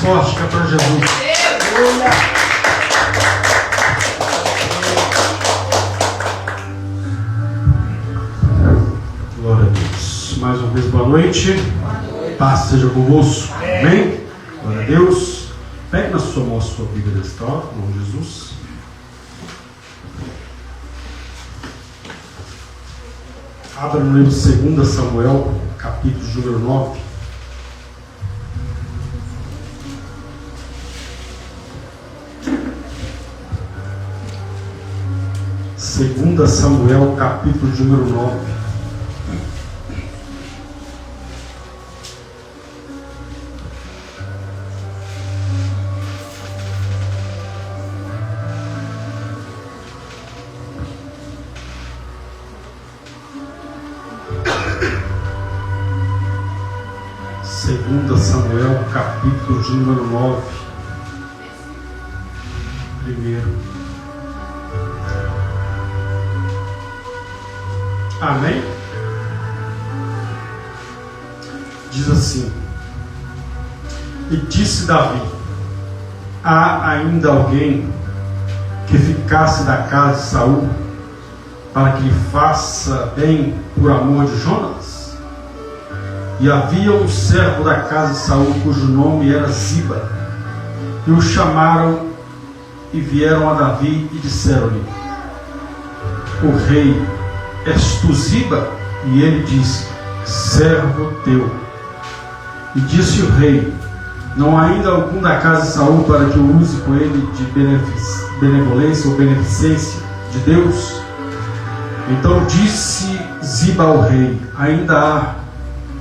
forte que é para Jesus. Glória a Deus. Mais uma vez, boa noite. Paz seja convosco. Amém? Glória a Deus. Pegue na sua mão a sua Bíblia desta hora, em nome de Jesus. Abra no livro de 2 Samuel, capítulo de número 9. Segunda Samuel, capítulo de número 9. Segunda Samuel, capítulo de número 9. Primeiro. Amém? Diz assim: E disse Davi: há ainda alguém que ficasse da casa de Saul, para que lhe faça bem por amor de Jonas? E havia um servo da casa de Saul, cujo nome era Ziba. E o chamaram e vieram a Davi e disseram-lhe: O rei, és tu Ziba? E ele disse: servo teu. E disse o rei: não há ainda algum da casa de Saul para que eu use com ele de benevolência ou beneficência de Deus? Então disse Ziba ao rei: ainda há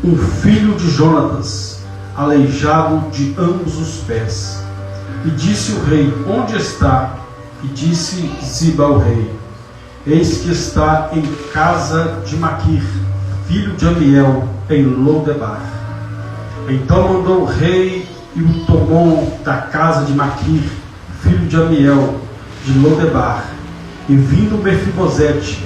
um filho de Jonatas, aleijado de ambos os pés. E disse o rei: onde está? E disse Ziba ao rei: eis que está em casa de Maquir, filho de Amiel, em Lodebar. Então mandou o rei e o tomou da casa de Maquir, filho de Amiel, de Lodebar. E vindo Mefibosete,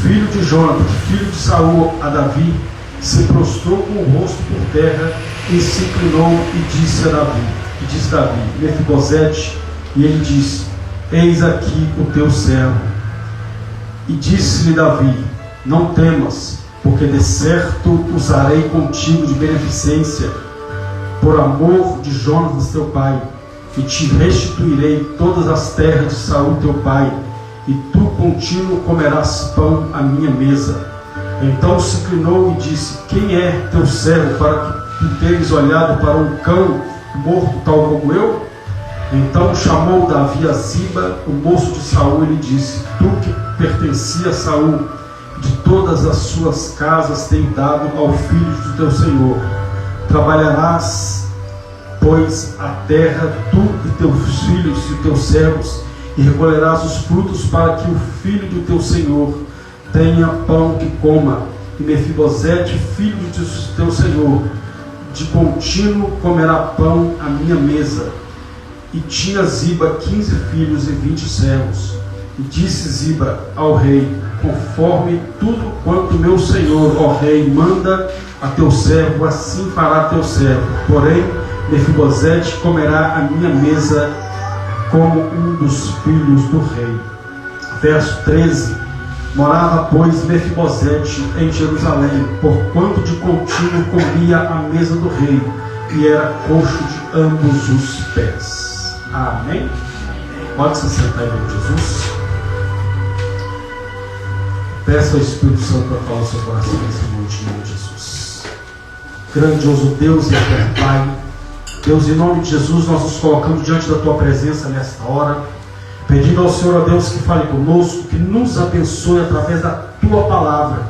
filho de Jonatas, filho de Saul, a Davi, se prostrou com o rosto por terra e se inclinou e disse Davi, Mefibosete, e ele disse: eis aqui o teu servo. E disse-lhe Davi: não temas, porque de certo usarei contigo de beneficência, por amor de Jonatas teu pai, e te restituirei todas as terras de Saul teu pai, e tu contínuo comerás pão à minha mesa. Então se inclinou e disse: quem é teu servo para que tu teres olhado para um cão morto tal como eu? Então chamou Davi a Ziba, o moço de Saul, e lhe disse: tu que pertencia a Saul, de todas as suas casas tem dado ao filho do teu senhor. Trabalharás, pois, a terra, tu e teus filhos e teus servos, e recolherás os frutos para que o filho do teu senhor tenha pão que coma. E Mefibosete, filho de teu senhor, de contínuo comerá pão à minha mesa. E tinha Ziba 15 filhos e 20 servos. E disse Ziba ao rei: conforme tudo quanto meu senhor, ó rei, manda a teu servo, assim fará teu servo. Porém, Mefibosete comerá à minha mesa como um dos filhos do rei. Verso 13. Morava, pois, Mefibosete em Jerusalém, porquanto de contínuo comia à mesa do rei, e era coxo de ambos os pés. Amém? Pode se sentar em nome de Jesus. Peça ao Espírito Santo para falar o seu coração nesse monte, em nome de Jesus. Grandioso Deus e eterno Pai, Deus, em nome de Jesus, nós nos colocamos diante da Tua presença nesta hora, pedindo ao Senhor, ó Deus, que fale conosco, que nos abençoe através da Tua palavra,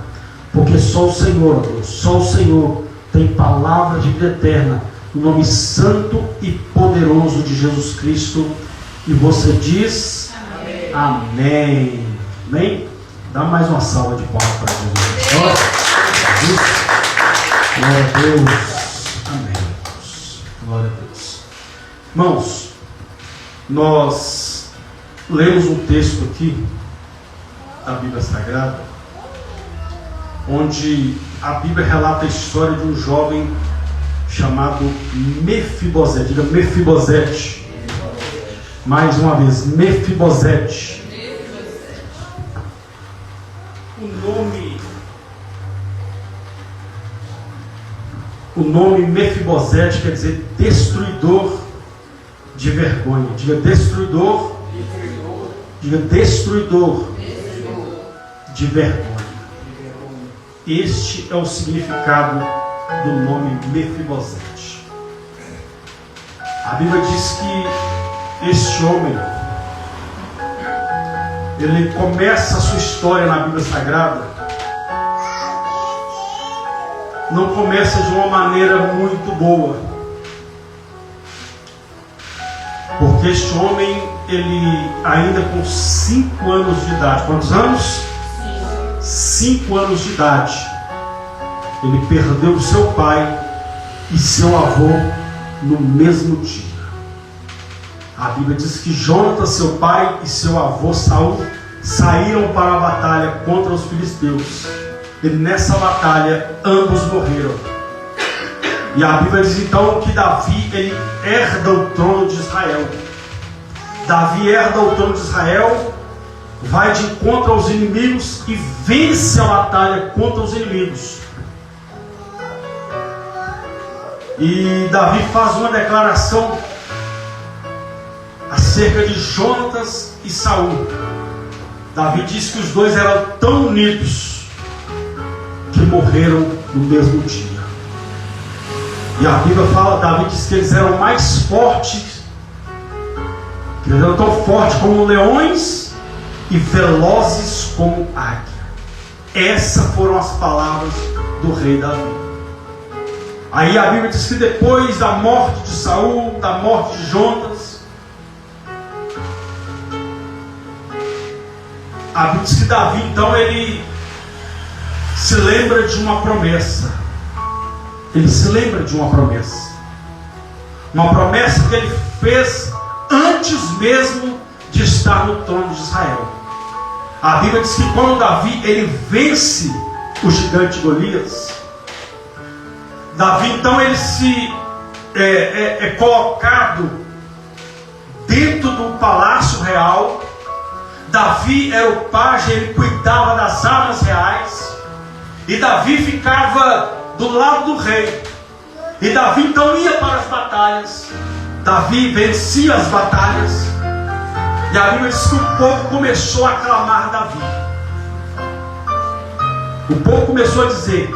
porque só o Senhor, ó Deus, só o Senhor tem palavra de vida eterna, no nome santo e poderoso de Jesus Cristo. E você diz: amém. Amém? Dá mais uma salva de palmas para Jesus. Glória a Deus. Amém. Glória a Deus. Irmãos, nós lemos um texto aqui da Bíblia Sagrada, onde a Bíblia relata a história de um jovem chamado Mefibosete. Diga Mefibosete. Mais uma vez, Mefibosete. O nome Mefibosete quer dizer destruidor de vergonha. Diga destruidor. Diga destruidor de vergonha. Este é o significado do nome Mefibosete. A Bíblia diz que este homem, ele começa a sua história na Bíblia Sagrada, não começa de uma maneira muito boa, porque este homem, ele ainda com 5 anos de idade, quantos anos? 5 anos de idade, ele perdeu seu pai e seu avô no mesmo dia. A Bíblia diz que Jonatas, seu pai, e seu avô Saul saíram para a batalha contra os filisteus. E nessa batalha ambos morreram. E a Bíblia diz então que Davi, ele herda o trono de Israel. Davi herda o trono de Israel, vai de encontro aos inimigos e vence a batalha contra os inimigos. E Davi faz uma declaração acerca de Jonatas e Saul. Davi diz que os dois eram tão unidos que morreram no mesmo dia. E a Bíblia fala, Davi diz que eles eram mais fortes, que eles eram tão fortes como leões e velozes como águia. Essas foram as palavras do rei Davi. Aí a Bíblia diz que depois da morte de Saul, da morte de Jonatas, a Bíblia diz que Davi, então, ele se lembra de uma promessa. Ele se lembra de uma promessa. Uma promessa que ele fez antes mesmo de estar no trono de Israel. A Bíblia diz que quando Davi, ele vence o gigante Golias, Davi, então, ele se é colocado dentro do palácio real. Davi era o pajem, ele cuidava das armas reais. E Davi ficava do lado do rei. E Davi então ia para as batalhas. Davi vencia as batalhas. E a Bíblia diz que o povo começou a aclamar Davi. O povo começou a dizer: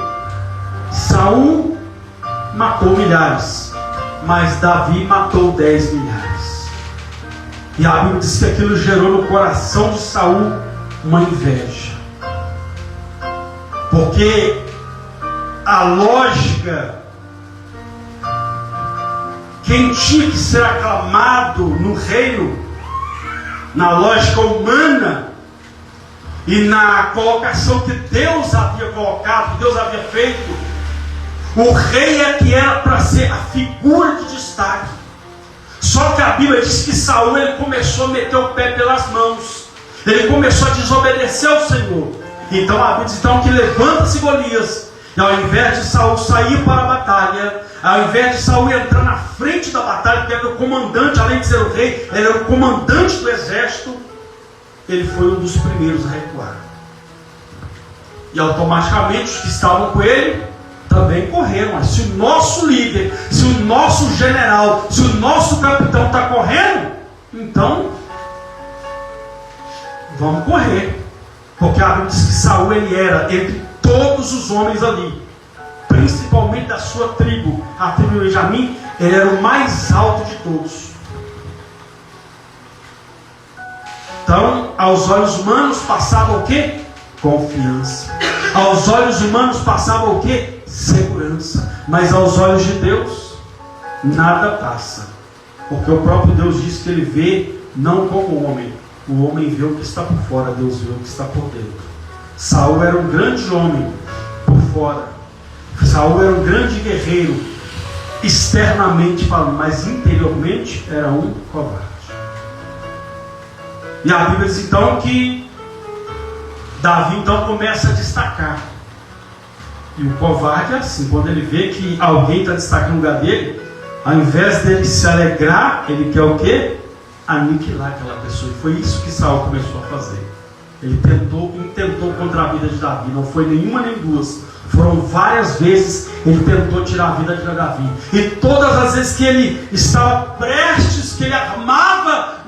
Saul matou milhares, mas Davi matou 10 milhares. E a Bíblia diz que aquilo gerou no coração de Saul uma inveja. Porque a lógica, quem tinha que ser aclamado no reino, na lógica humana e na colocação que Deus havia colocado, que Deus havia feito, o rei é que era para ser a figura de destaque. Só que a Bíblia diz que Saul, ele começou a meter o pé pelas mãos. Ele começou a desobedecer ao Senhor. Então a Bíblia diz então que levanta-se Golias. E ao invés de Saul sair para a batalha, ao invés de Saul entrar na frente da batalha, porque era o comandante, além de ser o rei, ele era o comandante do exército, ele foi um dos primeiros a recuar. E automaticamente os que estavam com ele também correram. Mas se o nosso líder, se o nosso general, se o nosso capitão está correndo, então vamos correr. Porque a Bíblia diz que Saul, ele era, entre todos os homens ali, principalmente da sua tribo, a tribo de Benjamim, ele era o mais alto de todos. Então, aos olhos humanos passava o quê? Confiança. Aos olhos humanos passava o quê? Segurança. Mas aos olhos de Deus, nada passa. Porque o próprio Deus diz que ele vê não como o homem vê o que está por fora, Deus vê o que está por dentro. Saul era um grande homem por fora. Saul era um grande guerreiro, externamente falando, mas interiormente era um covarde. E a Bíblia diz então que Davi então começa a destacar. E o covarde é assim, quando ele vê que alguém está destacando o lugar dele, ao invés dele se alegrar, ele quer o quê? Aniquilar aquela pessoa. E foi isso que Saul começou a fazer. Ele intentou contra a vida de Davi. Não foi nenhuma nem duas. Foram várias vezes ele tentou tirar a vida de Davi. E todas as vezes que ele estava prestes, que ele armava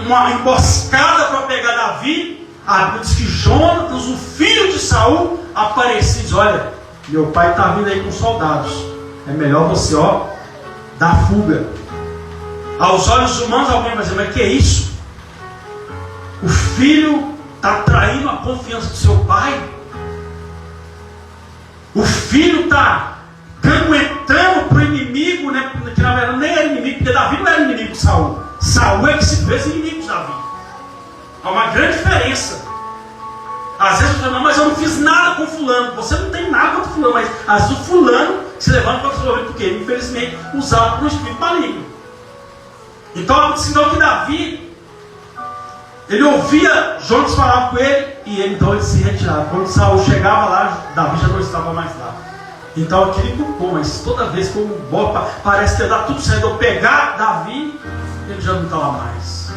uma emboscada para pegar Davi, a Bíblia diz que Jonatas, o filho de Saul, aparecia e diz: olha, meu pai está vindo aí com soldados. É melhor você, dar fuga. Aos olhos humanos alguém vai dizer: mas que é isso? O filho está traindo a confiança do seu pai. O filho está canguentando para o inimigo, né? Que na verdade nem era inimigo, porque Davi não era inimigo de Saul. Saul é que se fez inimigo de Davi. Há uma grande diferença. Às vezes você fala: não, mas eu não fiz nada com fulano. Você não tem nada contra fulano, mas às vezes o fulano se levanta para o seu porque ele, infelizmente, usado por um espírito maligno. Então, senão que Davi, ele ouvia, Jonas falava com ele, e então ele se retirava. Quando Saul chegava lá, Davi já não estava mais lá. Então aquilo culpou, mas toda vez que eu parece que ia dar tudo certo, eu pegar Davi, ele já não estava mais.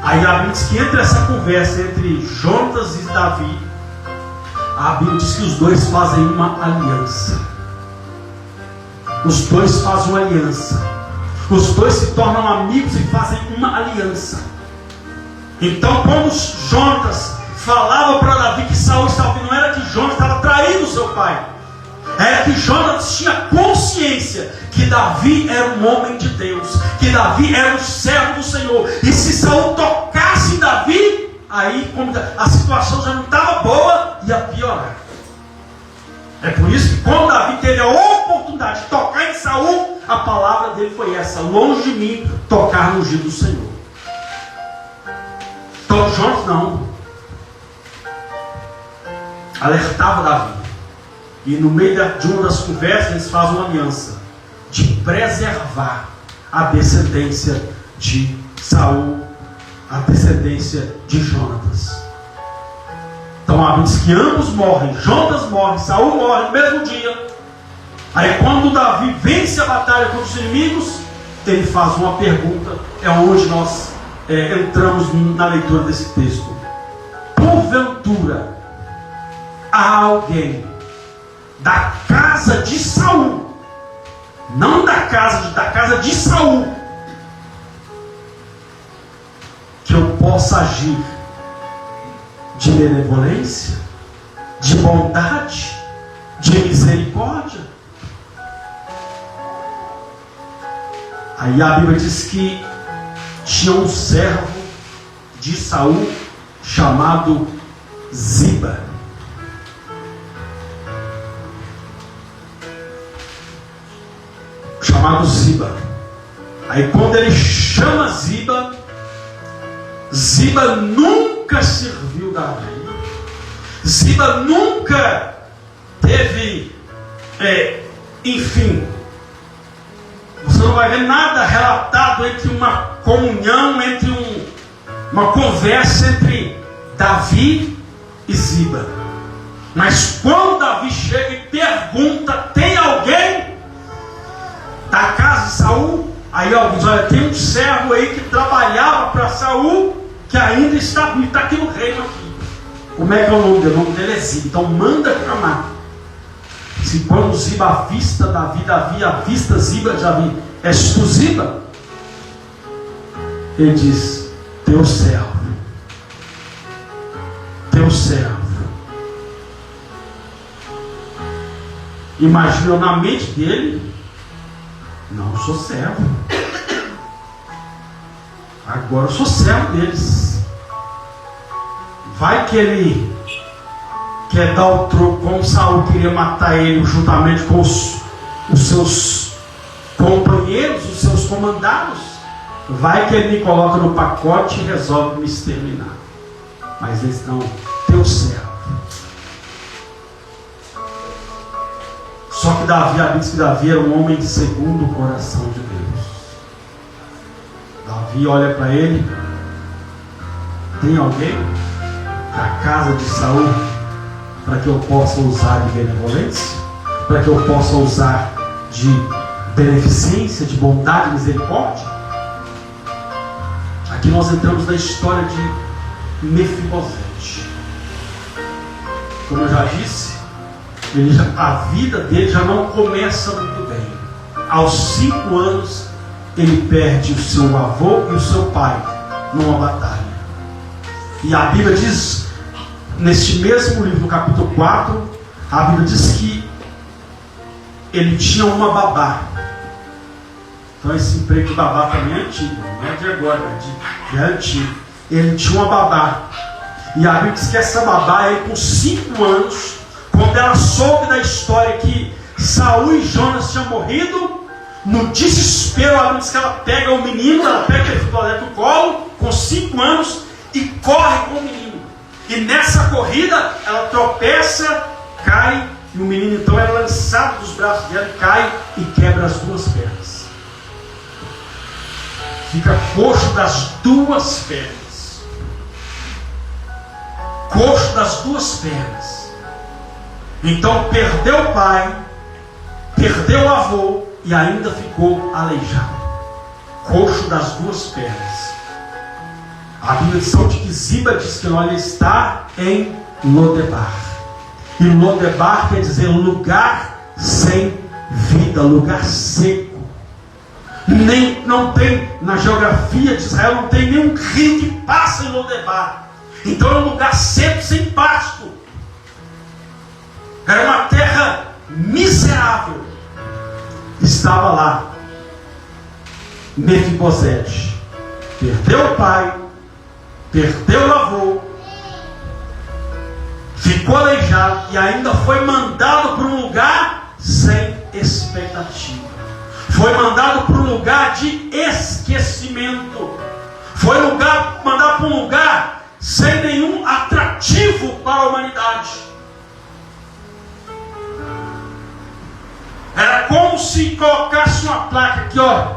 Aí a Bíblia diz que entre essa conversa entre Jonas e Davi, a Bíblia diz que os dois fazem uma aliança. Os dois fazem uma aliança. Os dois se tornam amigos e fazem uma aliança. Então, quando Jonas falava para Davi que Saul estava vindo, não era que Jonas estava traindo seu pai. Era que Jonas tinha consciência que Davi era um homem de Deus, que Davi era um servo do Senhor. E se Saul tocasse em Davi, aí como a situação já não estava boa, ia piorar. É por isso que quando Davi teve a oportunidade de tocar em Saul, a palavra dele foi essa: longe de mim tocar no ungido do Senhor. Então Jonas não alertava Davi. E no meio de uma das conversas eles fazem uma aliança de preservar a descendência de Saul, a descendência de Jonatas. Então a Bíblia diz que ambos morrem. Jonatas morre, Saul morre no mesmo dia. Aí quando Davi vence a batalha contra os inimigos, ele faz uma pergunta. É onde nós entramos na leitura desse texto. Porventura há alguém da casa de Saul, não da casa de Saul, que eu possa agir de benevolência, de bondade, de misericórdia? Aí a Bíblia diz que tinha um servo de Saul chamado Ziba. Aí quando ele chama Ziba, Ziba nunca serviu Davi. Ziba nunca teve, enfim, você não vai ver nada relatado entre uma comunhão, entre uma conversa entre Davi e Ziba. Mas quando Davi chega e pergunta: tem alguém da casa de Saul? Aí alguns diz: olha, tem um servo aí que trabalhava para Saul, que ainda está aqui no reino aqui. Como é que é o nome dele? O nome dele é Ziba. Então manda chamar. Se quando Ziba avista Davi, Davi avista Ziba, Davi: és tu Ziba? Ele diz: teu servo. Teu servo. Imagina na mente dele: não, eu sou servo. Agora eu sou servo deles. Vai que ele quer dar o troco, como Saul queria matar ele juntamente com os seus companheiros, os seus comandados. Vai que ele me coloca no pacote e resolve me exterminar. Mas eles não, teu servo. Só que Davi, a Bíblia diz que Davi era um homem segundo o coração de Deus. Davi olha para ele: tem alguém da casa de Saul para que eu possa usar de benevolência, para que eu possa usar de beneficência, de bondade e misericórdia. Aqui nós entramos na história de Mefibosete. Como eu já disse, a vida dele já não começa muito bem. Aos 5 anos ele perde o seu avô e o seu pai numa batalha. E a Bíblia diz, neste mesmo livro, no capítulo 4, a Bíblia diz que ele tinha uma babá. Então esse emprego de babá também é antigo, não é de agora, é antigo. Ele tinha uma babá. E a Bíblia diz que essa babá, aí, com 5 anos, quando ela soube da história que Saul e Jonas tinham morrido, no desespero, a Bíblia diz que ela pega o menino, ela pega Mefibosete no colo, com 5 anos, e corre com o menino. E nessa corrida, ela tropeça, cai, e o menino então é lançado dos braços dela, cai e quebra as 2 pernas. Fica coxo das 2 pernas. Coxo das 2 pernas. Então perdeu o pai, perdeu o avô e ainda ficou aleijado. Coxo das 2 pernas. A Bíblia de São de Ziba diz que ele está em Lodebar. E Lodebar quer dizer lugar sem vida, lugar seco. Não tem, na geografia de Israel, não tem nenhum rio que passa em Lodebar. Então é um lugar seco, sem pasto. Era uma terra miserável. Estava lá Mefibosete. Perdeu o pai, perdeu o avô, ficou aleijado e ainda foi mandado para um lugar sem expectativa. Foi mandado para um lugar de esquecimento. Foi mandado para um lugar sem nenhum atrativo para a humanidade. Era como se colocasse uma placa aqui, ó.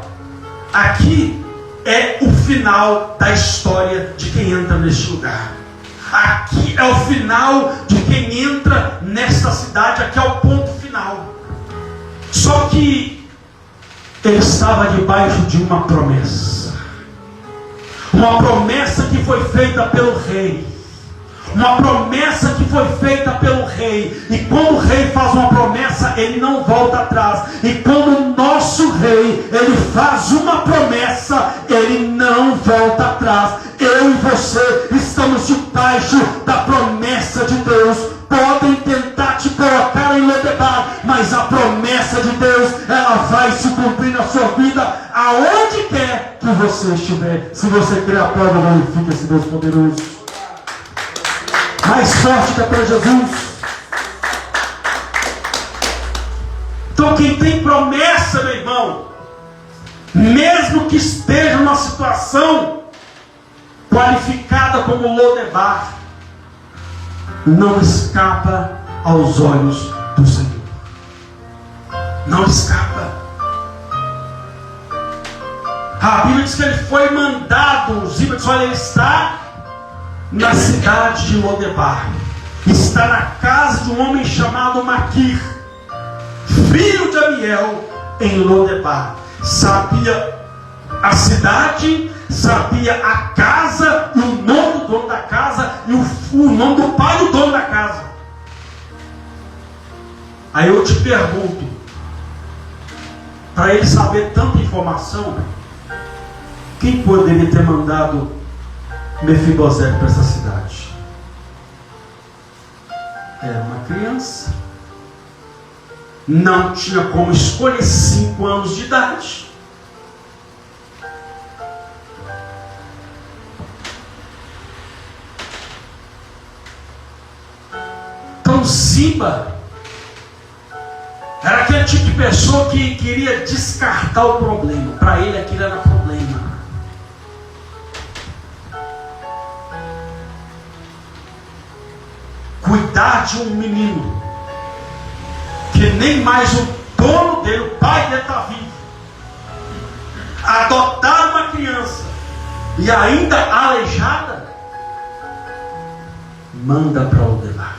Aqui é o final da história de quem entra neste lugar. Aqui é o final de quem entra nesta cidade. Aqui é o ponto final. Só que ele estava debaixo de uma promessa. Uma promessa que foi feita pelo rei. Uma promessa que foi feita pelo rei. E quando o rei faz uma promessa, ele não volta atrás. E quando o nosso rei, ele faz uma promessa, ele não volta atrás. Eu e você estamos debaixo da promessa de Deus. Podem tentar te colocar em Lodebar, mas a promessa de Deus, ela vai se cumprir na sua vida, aonde quer que você estiver. Se você crer, aplauda, glorifica esse Deus poderoso. Mais forte que é para Jesus. Então quem tem promessa, meu irmão, mesmo que esteja numa situação qualificada como Lodebar, não escapa aos olhos do Senhor. Não escapa. A Bíblia diz que ele foi mandado. Ziba diz, olha, ele está na cidade de Lodebar. Está na casa de um homem chamado Maquir, filho de Amiel, em Lodebar. Sabia a cidade, sabia a casa, e o nome do dono da casa, e o nome do pai do dono da casa. Aí eu te pergunto, para ele saber tanta informação, quem poderia ter mandado Mefibosete para essa cidade? Era uma criança, não tinha como escolher, 5 anos de idade. Então Ziba era aquele tipo de pessoa que queria descartar o problema. Para ele aquilo era problema. Cuidar de um menino que nem mais o dono dele, o pai dele está vivo. Adotar uma criança e ainda aleijada, manda para Lodebar.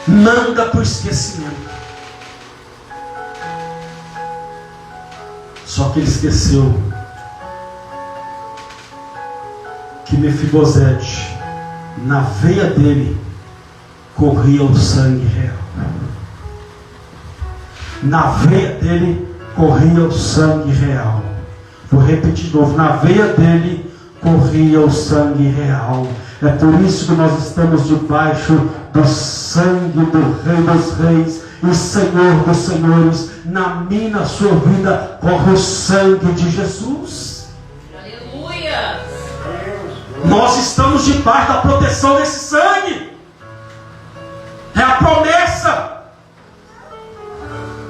manda para o esquecimento. Só que ele esqueceu que Mefibosete, na veia dele, corria o sangue real. Na veia dele corria o sangue real. Vou repetir de novo. Na veia dele corria o sangue real. É por isso que nós estamos debaixo do sangue do Rei dos Reis e Senhor dos Senhores. Na minha e na sua vida corre o sangue de Jesus. Aleluia! Nós estamos debaixo da proteção desse sangue. É a promessa.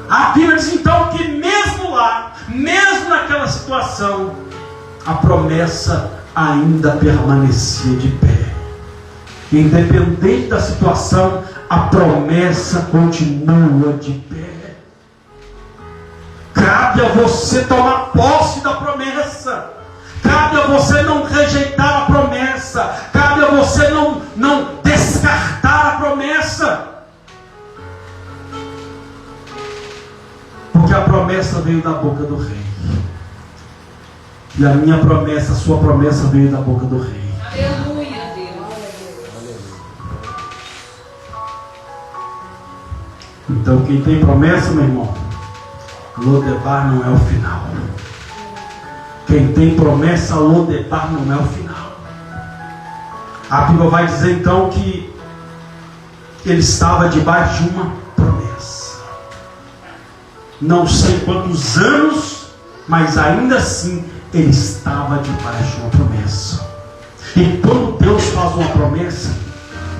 A Bíblia diz então que mesmo lá, mesmo naquela situação, a promessa ainda permanecia de pé. Independente da situação, a promessa continua de pé. Cabe a você tomar posse da promessa. Cabe a você não rejeitar a promessa. Cabe a você não descartar a promessa. Porque a promessa veio da boca do rei. E a minha promessa, a sua promessa veio da boca do rei. Aleluia, Deus. Então quem tem promessa, meu irmão, Lodebar não é o final. Quem tem promessa, Lodebar não é o final. A Bíblia vai dizer então que ele estava debaixo de uma promessa. Não sei quantos anos, mas ainda assim ele estava debaixo de uma promessa. E quando Deus faz uma promessa,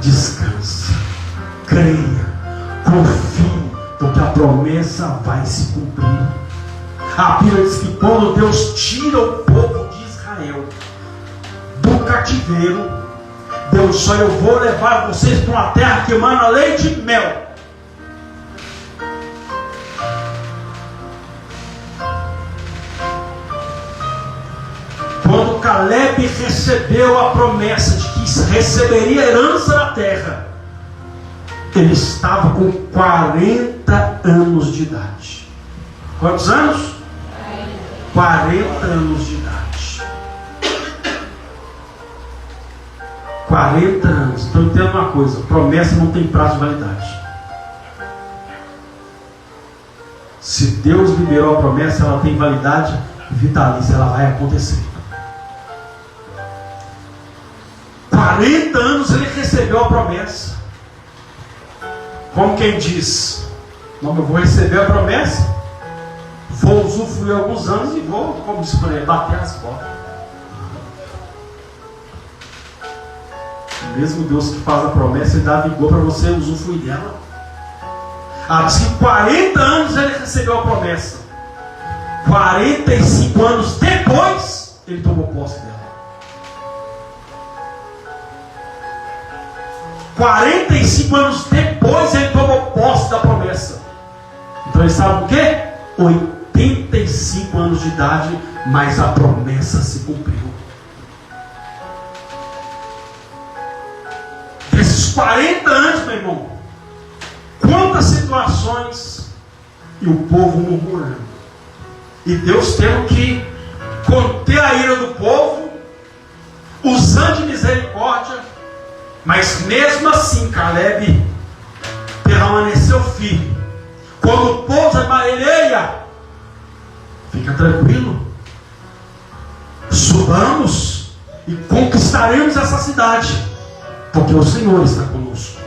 descansa, creia, confie, porque a promessa vai se cumprir. A Bíblia diz que quando Deus tira o povo de Israel do cativeiro, Deus só: eu vou levar vocês para uma terra que emana leite e mel. Quando Caleb recebeu a promessa de que receberia herança na terra, ele estava com 40 anos de idade. Quantos anos? 40 anos de idade. 40 anos. Então entenda uma coisa: promessa não tem prazo de validade. Se Deus liberou a promessa, ela tem validade vitalícia, ela vai acontecer. 40 anos ele recebeu a promessa. Como quem diz: não, eu vou receber a promessa, vou usufruir alguns anos e vou, como diz por aí, bater as portas. O mesmo Deus que faz a promessa, ele dá vigor para você usufruir dela. Diz que 40 anos ele recebeu a promessa. 45 anos depois, ele tomou posse dela. 45 anos depois ele tomou posse da promessa. Então ele sabe o quê? 85 anos de idade, mas a promessa se cumpriu. Desses 40 anos, meu irmão, quantas situações e o povo murmurando, e Deus tendo que conter a ira do povo, usando de misericórdia. Mas mesmo assim, Caleb permaneceu firme. Quando o povo amareleia, fica tranquilo, subamos e conquistaremos essa cidade, porque o Senhor está conosco.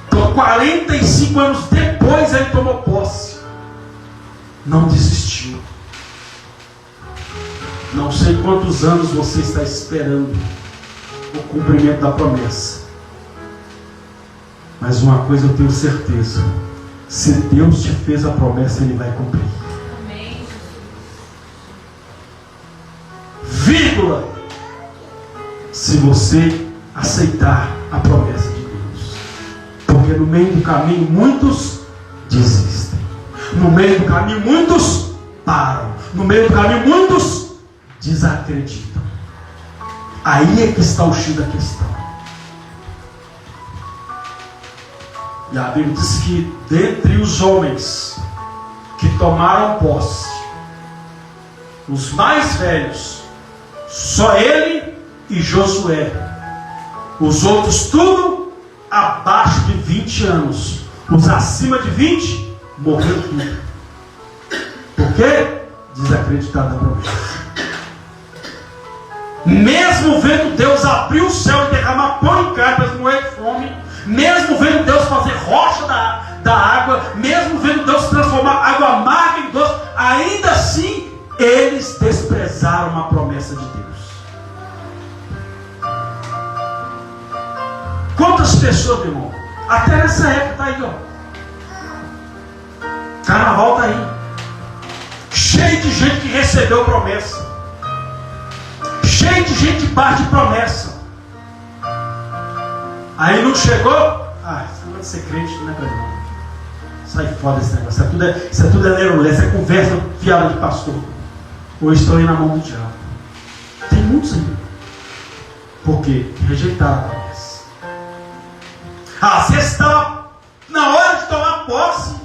Então 45 anos depois ele tomou posse, não desistiu. Não sei quantos anos você está esperando o cumprimento da promessa, mas uma coisa eu tenho certeza: se Deus te fez a promessa, Ele vai cumprir. Amém. Vírgula, se você aceitar a promessa de Deus. Porque no meio do caminho muitos desistem, no meio do caminho muitos param, no meio do caminho muitos desacreditam. Aí é que está o X da questão. E a Bíblia diz que dentre os homens que tomaram posse, os mais velhos, só ele e Josué. Os outros tudo abaixo de 20 anos. Os acima de 20 morreram tudo. Por quê? Desacreditado na promessa. Mesmo vendo Deus abrir o céu e derramar pão e carne para eles morrer de fome, mesmo vendo Deus fazer rocha da água, mesmo vendo Deus transformar água amarga em doce, ainda assim eles desprezaram a promessa de Deus. Quantas pessoas, meu irmão, até nessa época está aí, ó, carnaval está aí, cheio de gente que recebeu promessa, cheio de gente que bate promessa, aí não chegou, esse negócio de ser crente não é pra mim, sai fora desse negócio, isso é tudo lerolé, isso é conversa fiada de pastor, ou estou aí na mão do diabo. Tem muitos aí, porque rejeitaram a promessa. Você está na hora de tomar posse,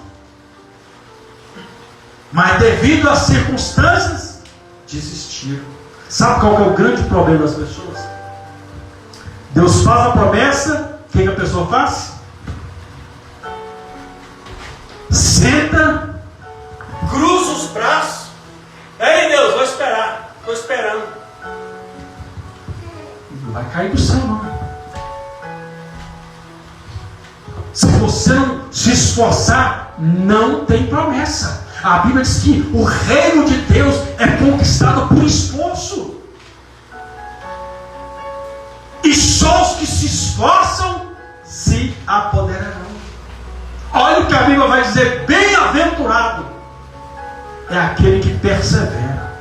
mas devido às circunstâncias, desistiram. Sabe qual que é o grande problema das pessoas? Deus faz a promessa, o que a pessoa faz? Senta, cruza os braços. Ei Deus, vou esperar, estou esperando. Não vai cair do céu não. Se você não se esforçar, não tem promessa. A Bíblia diz que o reino de Deus é conquistado por esforço. E só os que se esforçam se apoderarão. Olha o que a Bíblia vai dizer: bem-aventurado é aquele que persevera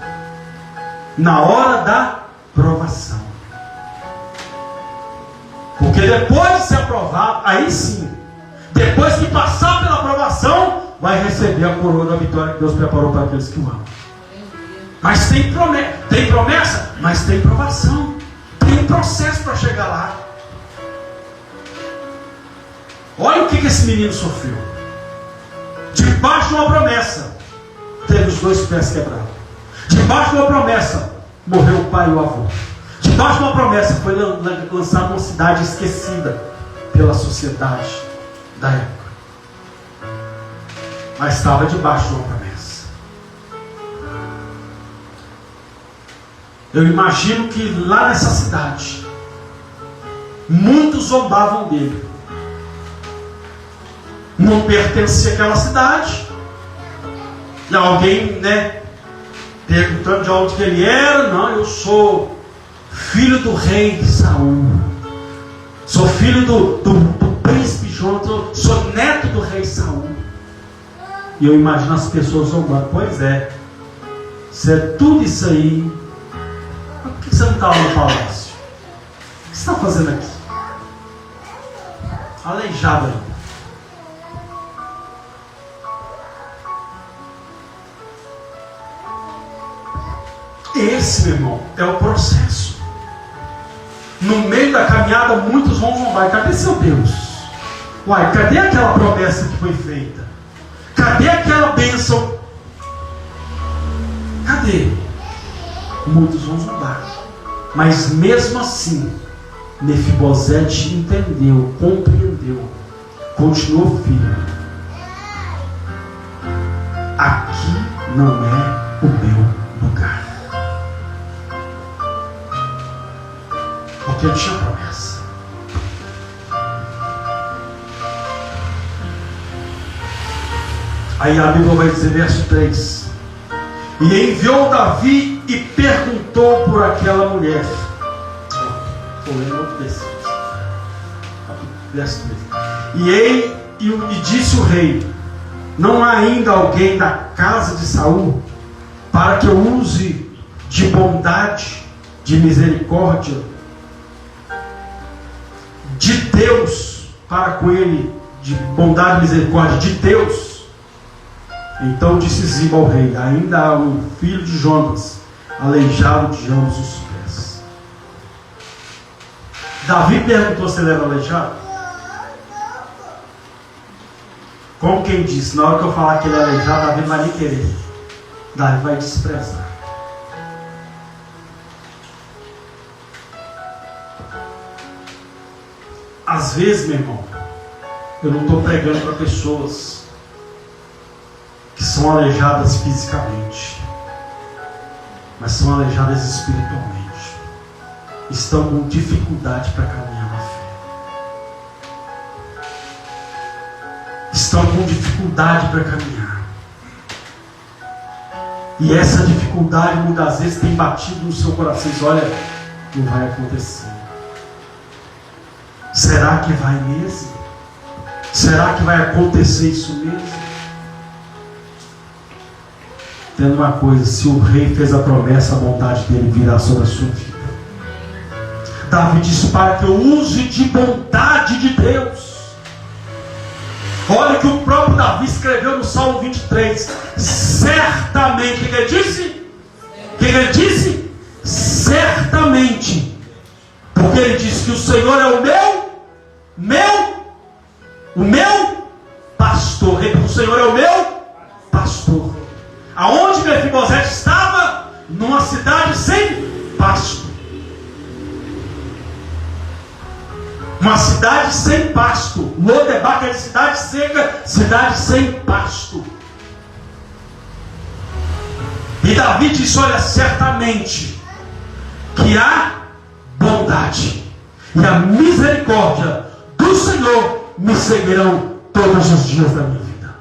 na hora da provação. Porque depois de ser aprovado, aí sim, depois que passar pela aprovação, vai receber a coroa da vitória que Deus preparou para aqueles que o amam. Mas tem promessa, mas tem provação, tem um processo para chegar lá. Olha o que esse menino sofreu. Debaixo de uma promessa, teve os 2 pés quebrados. Debaixo de uma promessa, morreu o pai e o avô. Debaixo de uma promessa, foi lançado numa cidade esquecida pela sociedade da época. Mas estava debaixo de uma promessa. Eu imagino que lá nessa cidade, muitos zombavam dele. Não pertencia àquela cidade. E alguém, perguntando de onde que ele era. Não, eu sou filho do rei Saul. Sou filho do príncipe João. Sou neto do rei Saul. E eu imagino as pessoas zombando. Pois é, se é tudo isso aí, por que você não está lá no palácio? O que você está fazendo aqui? Aleijado aí. Esse, meu irmão, é o processo. No meio da caminhada, muitos vão zombar. Cadê seu Deus? Uai, cadê aquela promessa que foi feita? Cadê aquela bênção? Cadê? Muitos vão zombar. Mas mesmo assim, Mefibosete entendeu, compreendeu, continuou firme. Aqui não é o meu lugar. Porque eu tinha promessa. Aí a Bíblia vai dizer, verso 3: e enviou Davi e perguntou por aquela mulher. Estou lendo outro verso 3. E disse o rei: não há ainda alguém da casa de Saul para que eu use de bondade, de misericórdia de Deus para com ele, de bondade e misericórdia de Deus? Então disse Ziba ao rei: ainda há um filho de Jonas, aleijado de ambos os pés. Davi perguntou se ele era aleijado. Como quem disse, na hora que eu falar que ele é aleijado, Davi não vai nem querer. Davi vai desprezar. Às vezes, meu irmão, eu não estou pregando para pessoas que são aleijadas fisicamente, mas são aleijadas espiritualmente. Estão com dificuldade para caminhar na fé. Estão com dificuldade para caminhar. E essa dificuldade muitas vezes tem batido no seu coração. Diz, olha, não vai acontecer. Será que vai mesmo? Será que vai acontecer isso mesmo? Tendo uma coisa, se o rei fez a promessa, a vontade dele virá sobre a sua vida. Davi diz, para que eu use de bondade de Deus. Olha que o próprio Davi escreveu no Salmo 23. Certamente, o que ele disse? O que ele disse? Certamente. Porque ele disse que o Senhor é o meu pastor. O Senhor é o meu pastor. Aonde Mefibosete estava? Numa cidade sem pasto. Uma cidade sem pasto. Lodebar, que é cidade seca, cidade sem pasto. E Davi disse, olha, certamente que há bondade e a misericórdia do Senhor me seguirão todos os dias da minha vida.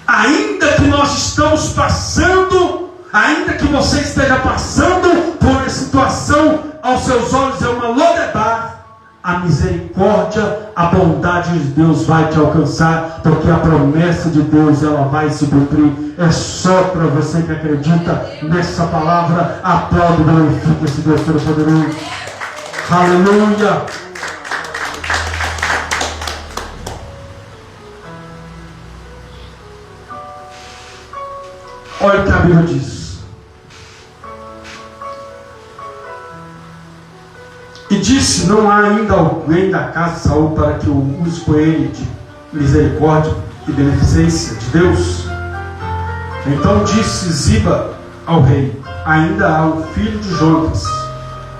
Ainda que nós estamos passando, ainda que você esteja passando por uma situação aos seus olhos é uma Lodebar, a misericórdia, a bondade de Deus vai te alcançar, porque a promessa de Deus ela vai se cumprir. É só para você que acredita nessa palavra. Aplaude e glorifique esse Deus Todo-Poderoso. Aleluia. Olha o que a Bíblia diz. E disse, não há ainda alguém da casa de Saul para que eu use por ele de misericórdia e beneficência de Deus? Então disse Ziba ao rei, ainda há o filho de Jonatas,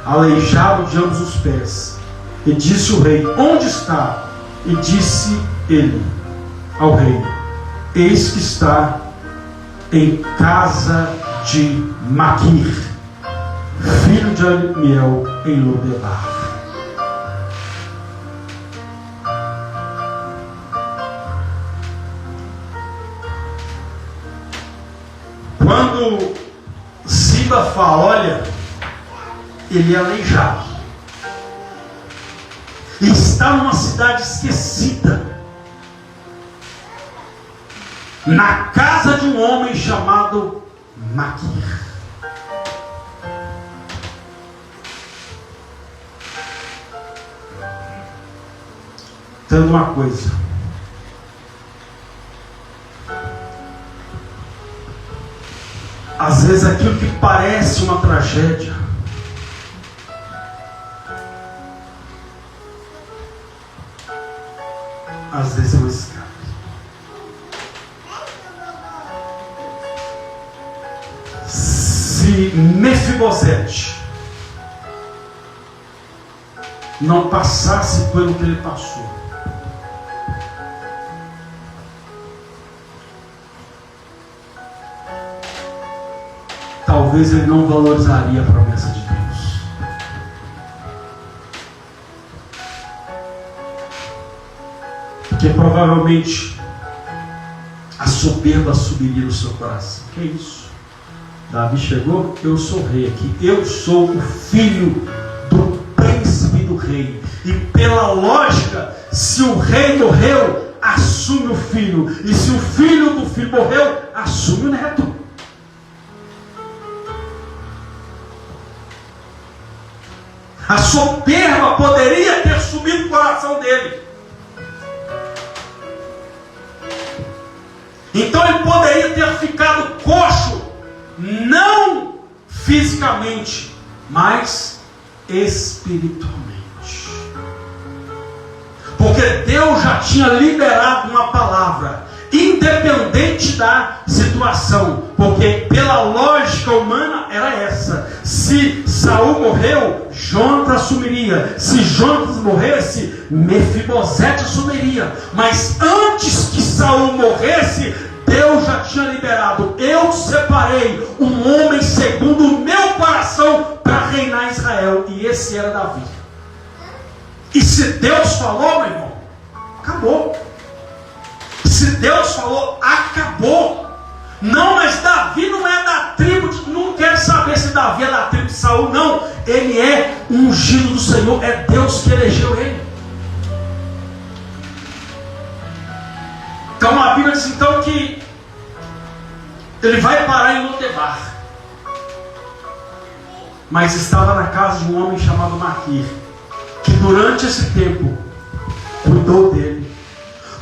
aleijado de ambos os pés. E disse o rei, onde está? E disse ele ao rei, eis que está em casa de Maquir, filho de Amiel, em Lodebar. Quando Ziba fala, olha, ele é aleijado, e está numa cidade esquecida, na casa de um homem chamado Maquir. Tendo uma coisa, às vezes aquilo que parece uma tragédia às vezes é um escape. Se Mefibosete não passasse pelo que ele passou, talvez ele não valorizaria a promessa de Deus. Porque provavelmente a soberba subiria no seu coração. Que é isso? Davi chegou, eu sou rei aqui. Eu sou o filho do príncipe do rei. E pela lógica, se o rei morreu, assume o filho. E se o filho do filho morreu, assume o neto. A soberba poderia ter subido o coração dele. Então ele poderia ter ficado coxo, não fisicamente, mas espiritualmente. Porque Deus já tinha liberado uma palavra, independente da situação, porque pela lógica humana era essa: se Saul morreu, Jonatas assumiria; se Jonatas morresse, Mefibosete assumiria. Mas antes que Saul morresse, Deus já tinha liberado: eu separei um homem segundo o meu coração para reinar Israel, e esse era Davi. E se Deus falou, meu irmão, acabou. Se Deus falou, acabou. Não, mas Davi não é da tribo de... Não quero saber se Davi é da tribo de Saul, não. Ele é ungido do Senhor. É Deus que elegeu ele. Então a Bíblia diz então que ele vai parar em Lodebar, mas estava na casa de um homem chamado Maquir, que durante esse tempo cuidou dele,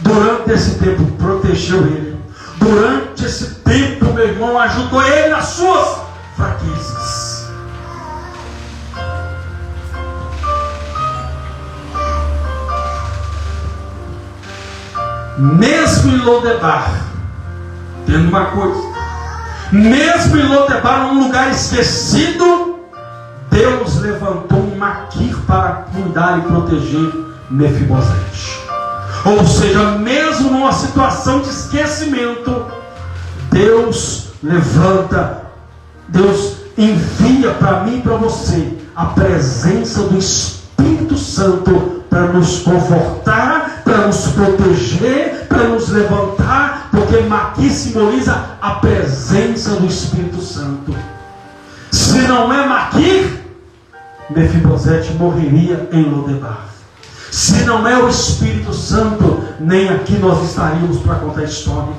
durante esse tempo protegeu ele, durante esse tempo, meu irmão, ajudou ele nas suas fraquezas. Mesmo em Lodebar, tendo uma coisa, mesmo em Lodebar, um lugar esquecido, Deus levantou um Maquir para cuidar e proteger Mefibosete. Ou seja, mesmo numa situação de esquecimento, Deus levanta, Deus envia para mim e para você a presença do Espírito Santo para nos confortar, para nos proteger, para nos levantar, porque Maquir simboliza a presença do Espírito Santo. Se não é Maquir, Mefibosete morreria em Lodebar. Se não é o Espírito Santo, nem aqui nós estaríamos para contar a história.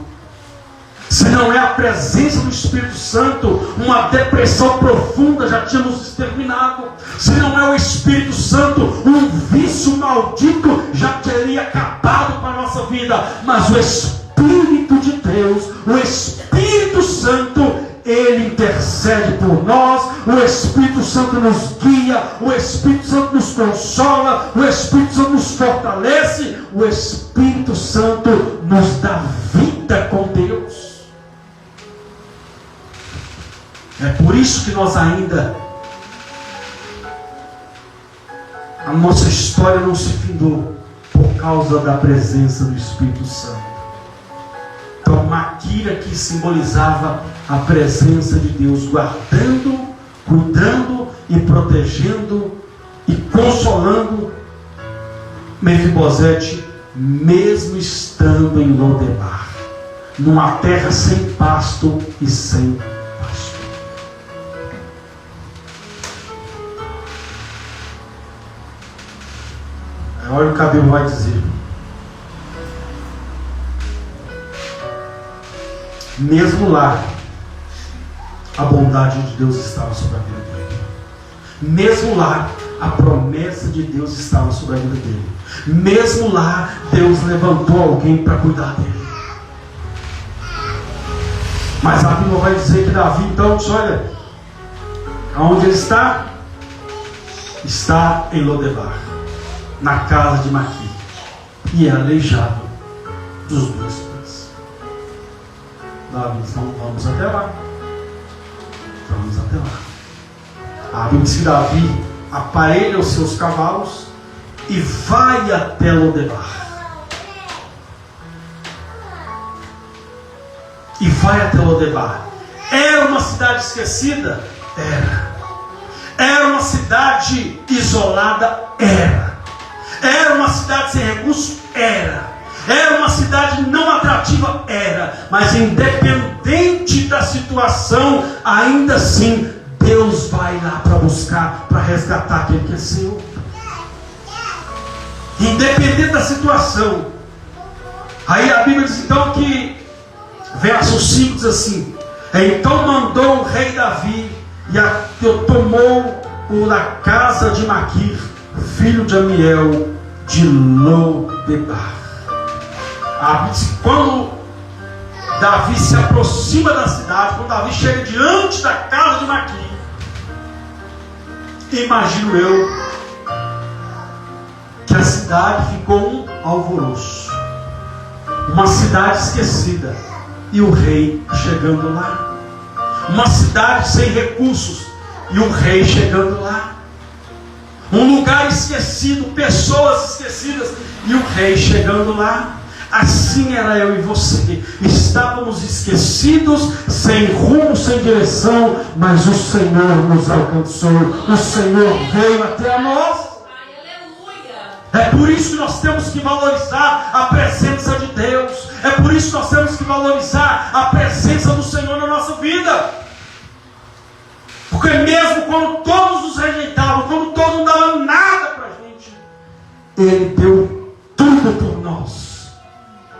Se não é a presença do Espírito Santo, uma depressão profunda já tinha nos exterminado. Se não é o Espírito Santo, um vício maldito já teria acabado com a nossa vida. Mas o Espírito de Deus, o Espírito Santo, Ele intercede por nós. O Espírito Santo nos guia, o Espírito Santo nos consola, o Espírito Santo nos fortalece, o Espírito Santo nos dá vida com Deus. É por isso que nós ainda, a nossa história não se findou, por causa da presença do Espírito Santo. Então Maquir aqui simbolizava a presença de Deus, guardando, cuidando e protegendo e consolando Mefibosete, mesmo estando em Lodebar, numa terra sem pasto e sem pasto. Olha o que a Bíblia vai dizer. Mesmo lá, a bondade de Deus estava sobre a vida dele. Mesmo lá, a promessa de Deus estava sobre a vida dele. Mesmo lá, Deus levantou alguém para cuidar dele. Mas a Bíblia vai dizer que Davi então disse: olha, aonde ele está? Está em Lodebar, na casa de Maquir, e é aleijado dos dois pés. Davi, então vamos até lá. Vamos até lá. A Bíblia diz que Davi aparelha os seus cavalos e vai até Lodebar. E vai até Lodebar. Era uma cidade esquecida? Era. Era uma cidade isolada? Era. Era uma cidade sem recursos? Era. Era uma cidade não atrativa? Era. Mas independente da situação, ainda assim, Deus vai lá para buscar, para resgatar aquele que é seu. Independente da situação. Aí a Bíblia diz então que, verso 5 diz assim: então mandou o rei Davi e tomou-o da casa de Maquir, filho de Amiel, de Lodebar. Quando Davi se aproxima da cidade, quando Davi chega diante da casa de Maquir, imagino eu que a cidade ficou alvoroço. Uma cidade esquecida e o rei chegando lá. Uma cidade sem recursos e o rei chegando lá. Um lugar esquecido, pessoas esquecidas e o rei chegando lá. Assim era eu e você. Estávamos esquecidos, sem rumo, sem direção, mas o Senhor nos alcançou. O Senhor veio até nós. É por isso que nós temos que valorizar a presença de Deus. É por isso que nós temos que valorizar a presença do Senhor na nossa vida. Porque mesmo quando todos nos rejeitavam, quando todos não davam nada para a gente, Ele deu tudo por nós.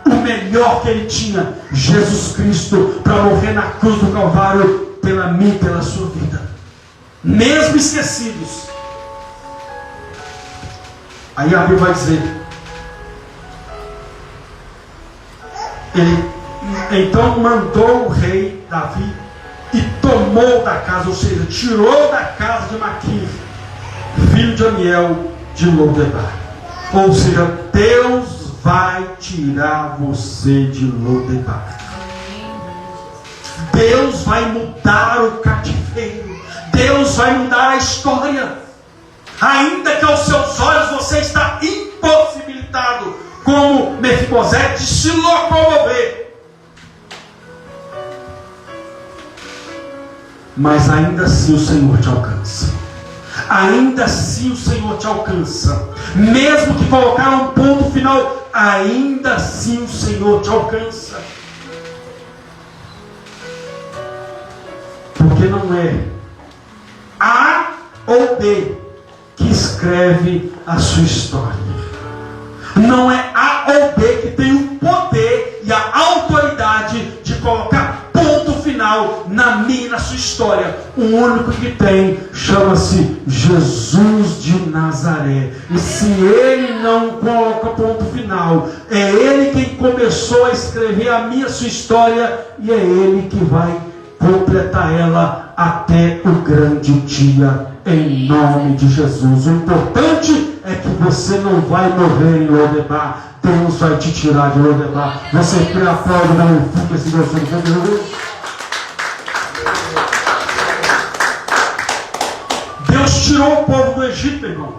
O melhor que Ele tinha, Jesus Cristo, para morrer na cruz do Calvário, pela minha e pela sua vida. Mesmo esquecidos. Aí a Bíblia vai dizer, ele então mandou o rei Davi e tomou da casa, ou seja, tirou da casa de Maquir, filho de Amiel, de Lodebar. Ou seja, Deus vai tirar você de Lodebar. Deus vai mudar o cativeiro. Deus vai mudar a história. Ainda que aos seus olhos você está impossibilitado, como Mefibosete, de se locomover, mas ainda assim o Senhor te alcança. Ainda assim o Senhor te alcança. Mesmo que colocar um ponto final, ainda assim o Senhor te alcança. Porque não é A ou B que escreve a sua história. Não é A ou B que tem o poder e a autoridade de colocar ponto final na minha e na sua história. O único que tem chama-se Jesus de Nazaré. E se Ele não coloca ponto final, é Ele quem começou a escrever a minha e a sua história, e é Ele que vai completar ela até o grande dia, em nome de Jesus. O importante é que você não vai morrer em Lodebar. Deus vai te tirar de Lodebar. Você crê, aplaude, dá um fica esse Deus. Deus tirou o povo do Egito, meu irmão.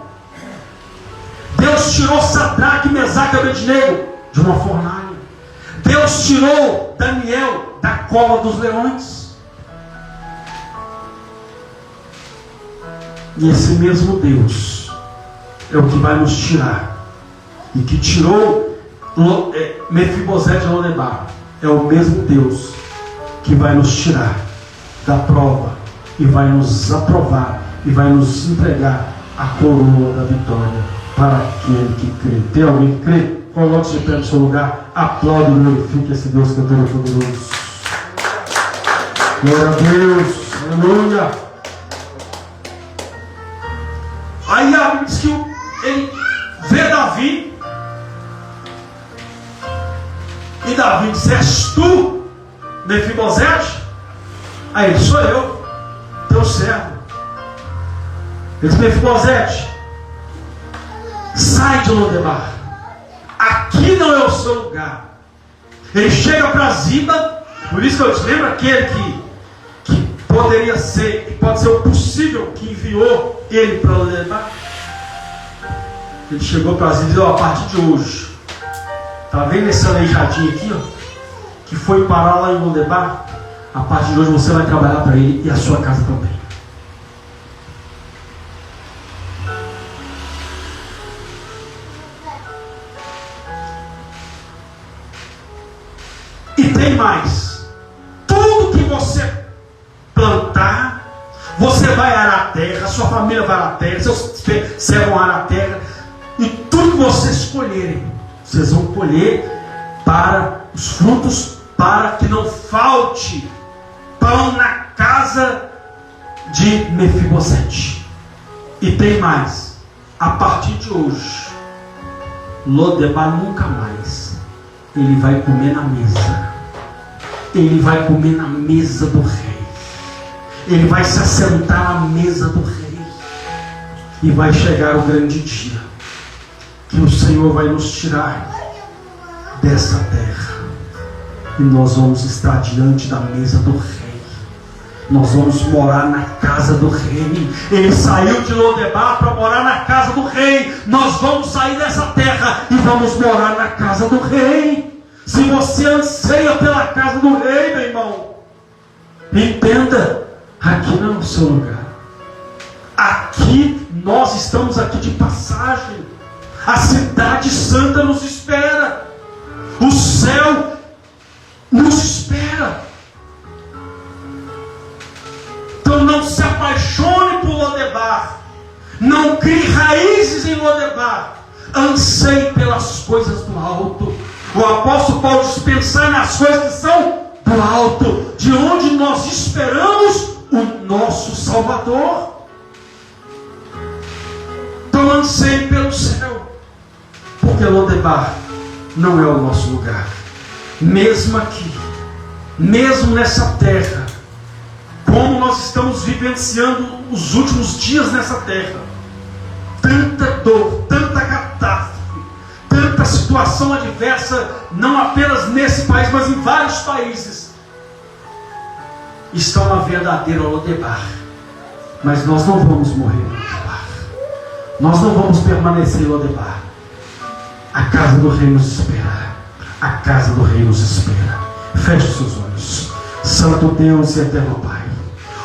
Deus tirou Sadraque, Mesaque e Abednego de uma fornalha. Deus tirou Daniel da cova dos leões. E esse mesmo Deus é o que vai nos tirar. E que tirou Mefibosete de Lodebar. É o mesmo Deus que vai nos tirar da prova e vai nos aprovar e vai nos entregar a coroa da vitória para aquele que crê. Tem alguém que crê? Coloque-se de pé no seu lugar. Aplaude e glorifique esse Deus que é todo poderoso. Glória a Deus. Aleluia. Aí a Bíblia diz que ele vê Davi. E Davi diz: és tu, Mefibosete? Aí ele: sou eu, teu servo. Ele diz: Mefibosete, sai de Lodebar. Aqui não é o seu lugar. Ele chega para Ziba. Por isso que eu te lembro aquele que poderia ser, que pode ser o possível que enviou ele para Lodebar. Ele chegou para Ziba e disse: a partir de hoje, está vendo esse aleijadinho aqui, ó, que foi parar lá em Lodebar? A partir de hoje você vai trabalhar para ele e a sua casa também. E tem mais. Tudo que você plantar, você vai arar a terra, sua família vai arar a terra, seus servos vão arar a terra, e tudo que vocês escolherem, vocês vão colher para os frutos, para que não falte pão na casa de Mefibosete. E tem mais. A partir de hoje, Lodebar nunca mais ele vai comer na mesa. Ele vai comer na mesa do rei. Ele vai se assentar à mesa do rei. E vai chegar o grande dia que o Senhor vai nos tirar dessa terra e nós vamos estar diante da mesa do Rei. Nós vamos morar na casa do Rei. Ele saiu de Lodebar para morar na casa do Rei. Nós vamos sair dessa terra e vamos morar na casa do Rei. Se você anseia pela casa do Rei, meu irmão, entenda, aqui não é o seu lugar. Aqui, nós estamos aqui de passagem. A cidade santa nos espera. O céu nos espera. Então não se apaixone por Lodebar. Não crie raízes em Lodebar. Anseie pelas coisas do alto. O apóstolo Paulo diz: pensar nas coisas que são do alto, de onde nós esperamos o nosso Salvador. Então anseie pelo céu, porque Lodebar não é o nosso lugar. Mesmo aqui, mesmo nessa terra, como nós estamos vivenciando os últimos dias nessa terra, tanta dor, tanta catástrofe, tanta situação adversa, não apenas nesse país, mas em vários países, está uma verdadeira Lodebar. Mas nós não vamos morrer em Lodebar. Nós não vamos permanecer em Lodebar. A casa do Rei nos espera. A casa do Rei nos espera. Feche os seus olhos. Santo Deus e eterno Pai,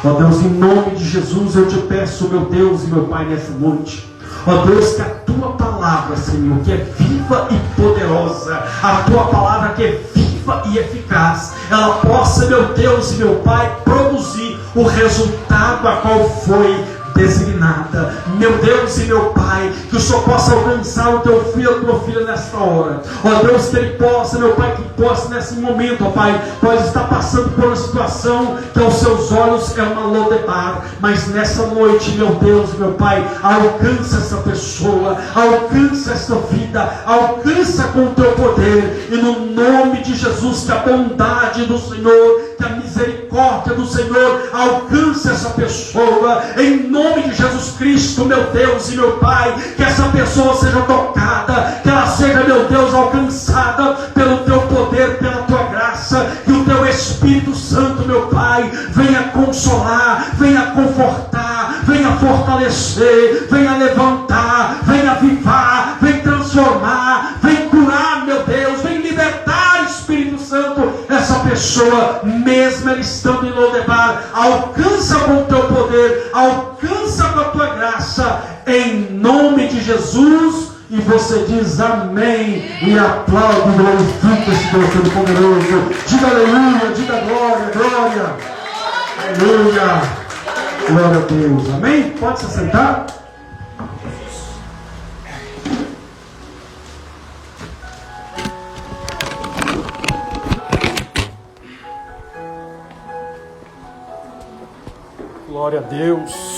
ó Deus, em nome de Jesus eu te peço, meu Deus e meu Pai, nessa noite, ó Deus, que a tua palavra, Senhor, que é viva e poderosa, a tua palavra que é viva e eficaz, ela possa, meu Deus e meu Pai, produzir o resultado a qual foi designada. Meu Deus e meu Pai, que o Senhor possa alcançar o teu filho, a tua filha nesta hora. Ó Deus, que ele possa, meu Pai, que possa nesse momento, ó Pai, pode estar passando por uma situação que aos seus olhos é uma Lodebar, mas nessa noite, meu Deus e meu Pai, alcança essa pessoa, alcança esta vida, alcança com o teu poder, e no nome de Jesus, que a bondade do Senhor, que a misericórdia do Senhor alcance essa pessoa, em nome de Jesus Cristo, meu Deus e meu Pai, que essa pessoa seja tocada, que ela seja, meu Deus, alcançada pelo teu poder, pela tua graça, que o teu Espírito Santo, meu Pai, venha consolar, venha confortar, venha fortalecer, venha levantar, venha avivar, venha transformar, venha curar, meu Deus, venha libertar, Espírito Santo, essa pessoa, mesmo ela estando em Lodebar, alcança com o teu poder, alcança com a tua graça, em nome de Jesus. E você diz amém, e aplaude, glorifica esse Deus Todo-Poderoso. Diga aleluia, diga glória, glória, aleluia, glória a Deus, amém? Pode se sentar. Glória a Deus.